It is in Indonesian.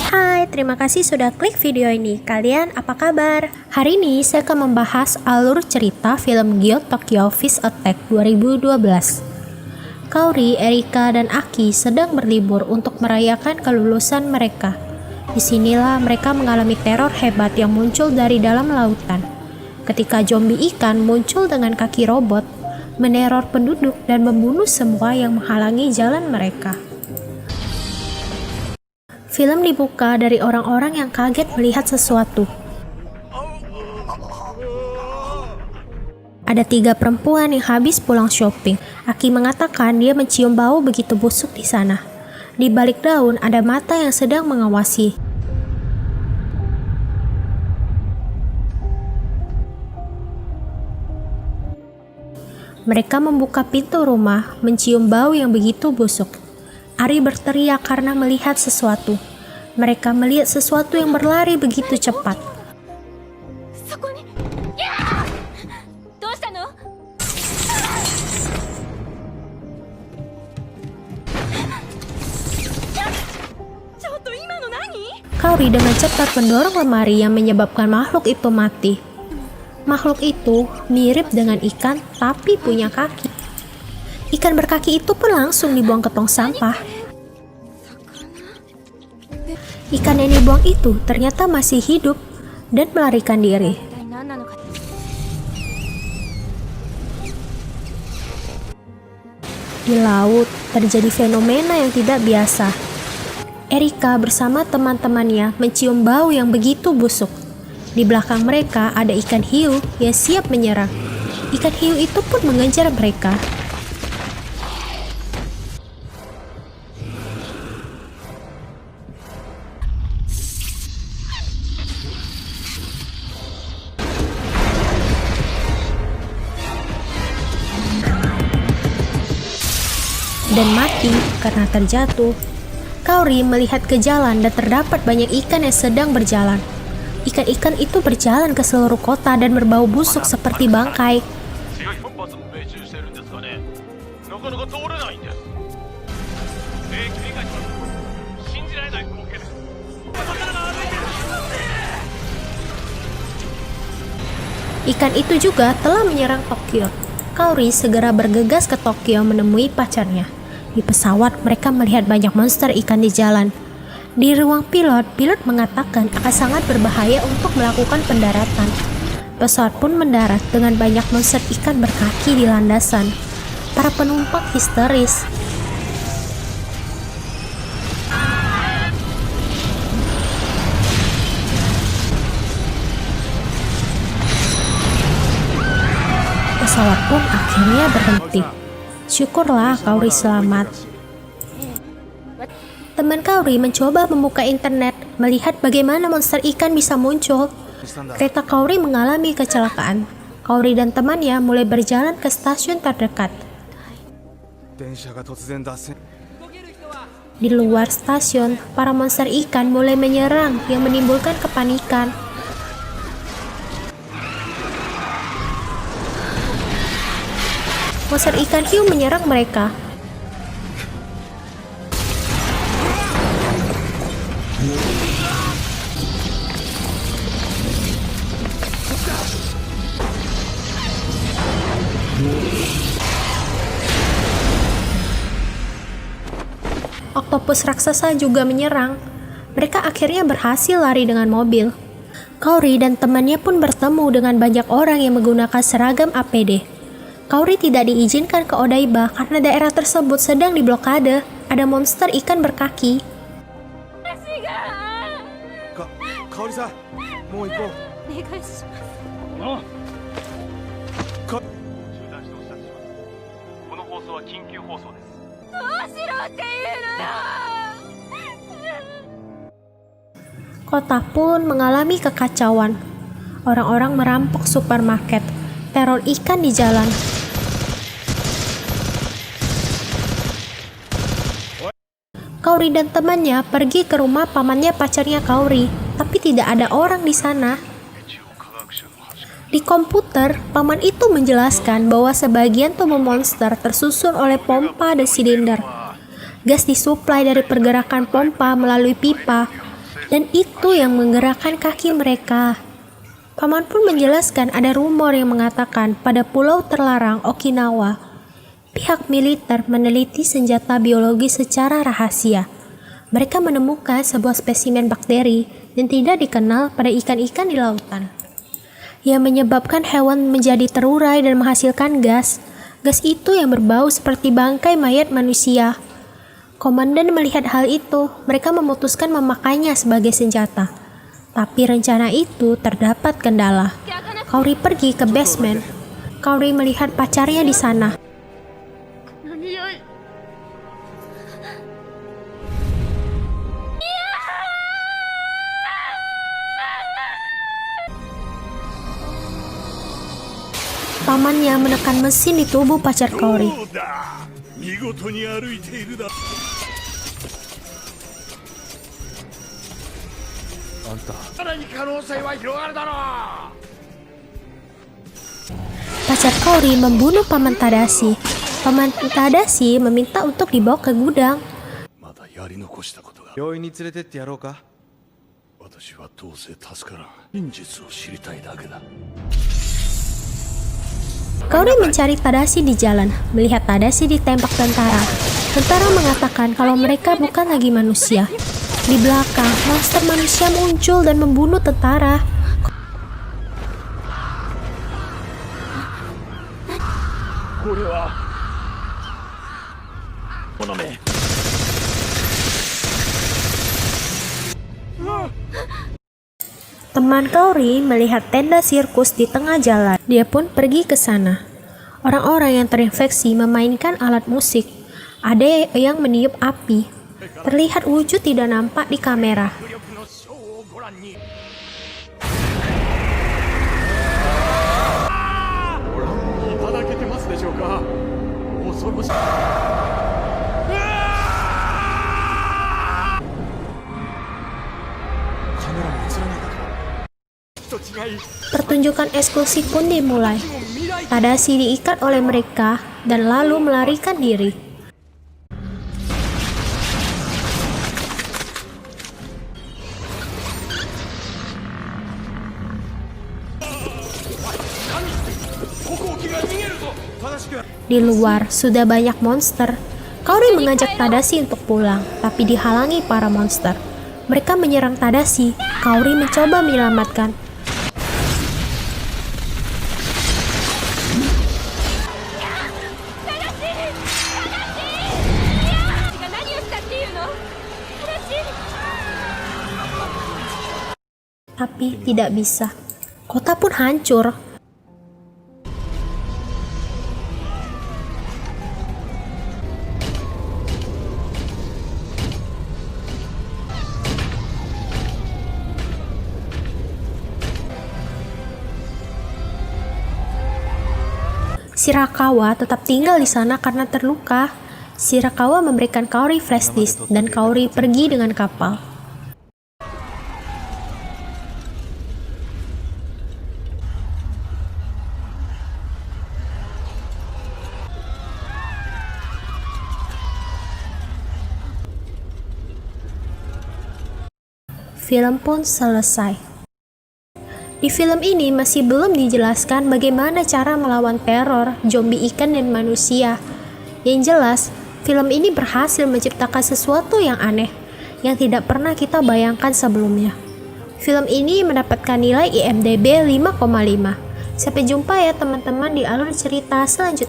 Hai, terima kasih sudah klik video ini. Kalian apa kabar? Hari ini saya akan membahas alur cerita film Guild Tokyo Fish Attack 2012. Kaori, Erika, dan Aki sedang berlibur untuk merayakan kelulusan mereka. Disinilah mereka mengalami teror hebat yang muncul dari dalam lautan. Ketika zombie ikan muncul dengan kaki robot, meneror penduduk dan membunuh semua yang menghalangi jalan mereka. Film dibuka dari orang-orang yang kaget melihat sesuatu. Ada 3 perempuan yang habis pulang shopping. Aki mengatakan dia mencium bau begitu busuk di sana. Di balik daun ada mata yang sedang mengawasi. Mereka membuka pintu rumah, mencium bau yang begitu busuk. Ari berteriak karena melihat sesuatu. Mereka melihat sesuatu yang berlari begitu cepat. Kaori dengan cepat mendorong lemari yang menyebabkan makhluk itu mati. Makhluk itu mirip dengan ikan tapi punya kaki. Ikan berkaki itu pun langsung dibuang ke tong sampah. Ikan yang dibuang itu ternyata masih hidup dan melarikan diri. Di laut terjadi fenomena yang tidak biasa. Erika bersama teman-temannya mencium bau yang begitu busuk. Di belakang mereka ada ikan hiu yang siap menyerang. Ikan hiu itu pun mengejar mereka. Dan mati karena terjatuh. Kaori melihat ke jalan dan terdapat banyak ikan yang sedang berjalan. Ikan-ikan itu berjalan ke seluruh kota dan berbau busuk seperti bangkai. Ikan itu juga telah menyerang Tokyo. Kaori segera bergegas ke Tokyo menemui pacarnya. Di pesawat, mereka melihat banyak monster ikan di jalan. Di ruang pilot mengatakan akan sangat berbahaya untuk melakukan pendaratan. Pesawat pun mendarat dengan banyak monster ikan berkaki di landasan. Para penumpang histeris. Pesawat pun akhirnya berhenti. Syukurlah Kaori selamat. Teman Kaori mencoba membuka internet, melihat bagaimana monster ikan bisa muncul. Kereta Kaori mengalami kecelakaan. Kaori dan temannya mulai berjalan ke stasiun terdekat. Di luar stasiun, para monster ikan mulai menyerang yang menimbulkan kepanikan. Monster ikan hiu menyerang mereka. Oktopus raksasa juga menyerang. Mereka akhirnya berhasil lari dengan mobil. Kaori dan temannya pun bertemu dengan banyak orang yang menggunakan seragam APD. Kaori tidak diizinkan ke Odaiba karena daerah tersebut sedang diblokade. Ada monster ikan berkaki. Kaori-san, mau ikut. Kota pun mengalami kekacauan. Orang-orang merampok supermarket. Teror ikan di jalan. Kaori dan temannya pergi ke rumah pamannya pacarnya Kaori, tapi tidak ada orang di sana. Di komputer, paman itu menjelaskan bahwa sebagian tubuh monster tersusun oleh pompa dan silinder. Gas disuplai dari pergerakan pompa melalui pipa, dan itu yang menggerakkan kaki mereka. Paman pun menjelaskan ada rumor yang mengatakan pada pulau terlarang Okinawa, pihak militer meneliti senjata biologi secara rahasia. Mereka menemukan sebuah spesimen bakteri yang tidak dikenal pada ikan-ikan di lautan, yang menyebabkan hewan menjadi terurai dan menghasilkan gas. Gas itu yang berbau seperti bangkai mayat manusia. Komandan melihat hal itu, mereka memutuskan memakainya sebagai senjata. Tapi rencana itu terdapat kendala. Kaori pergi ke basement. Kaori melihat pacarnya di sana. Pamannya menekan mesin di tubuh pacar Kaori. Pacar Kaori membunuh paman Tadashi. Paman Tadashi meminta untuk dibawa ke gudang. 病院に連れてってやろうか。私はどうせ助からん。真実を知りたいだけだ。 Kaori mencari Tadashi di jalan, melihat Tadashi ditembak tentara. Tentara mengatakan kalau mereka bukan lagi manusia. Di belakang, monster manusia muncul dan membunuh tentara. Teman Kaori melihat tenda sirkus di tengah jalan. Dia pun pergi ke sana. Orang-orang yang terinfeksi memainkan alat musik. Ada yang meniup api. Terlihat wujud tidak nampak di kamera. Pertunjukan eksklusif pun dimulai. Tadashi diikat oleh mereka dan lalu melarikan diri. Di luar sudah banyak monster. Kaori mengajak Tadashi untuk pulang, tapi dihalangi para monster. Mereka menyerang Tadashi. Kaori mencoba menyelamatkan. Tapi tidak bisa. Kota pun hancur. Shirakawa tetap tinggal di sana karena terluka. Shirakawa memberikan Kaori flash disk dan Kaori pergi dengan kapal. Film pun selesai. Di film ini masih belum dijelaskan bagaimana cara melawan teror, zombie ikan dan manusia. Yang jelas, film ini berhasil menciptakan sesuatu yang aneh, yang tidak pernah kita bayangkan sebelumnya. Film ini mendapatkan nilai IMDb 5,5. Sampai jumpa ya teman-teman di alur cerita selanjutnya.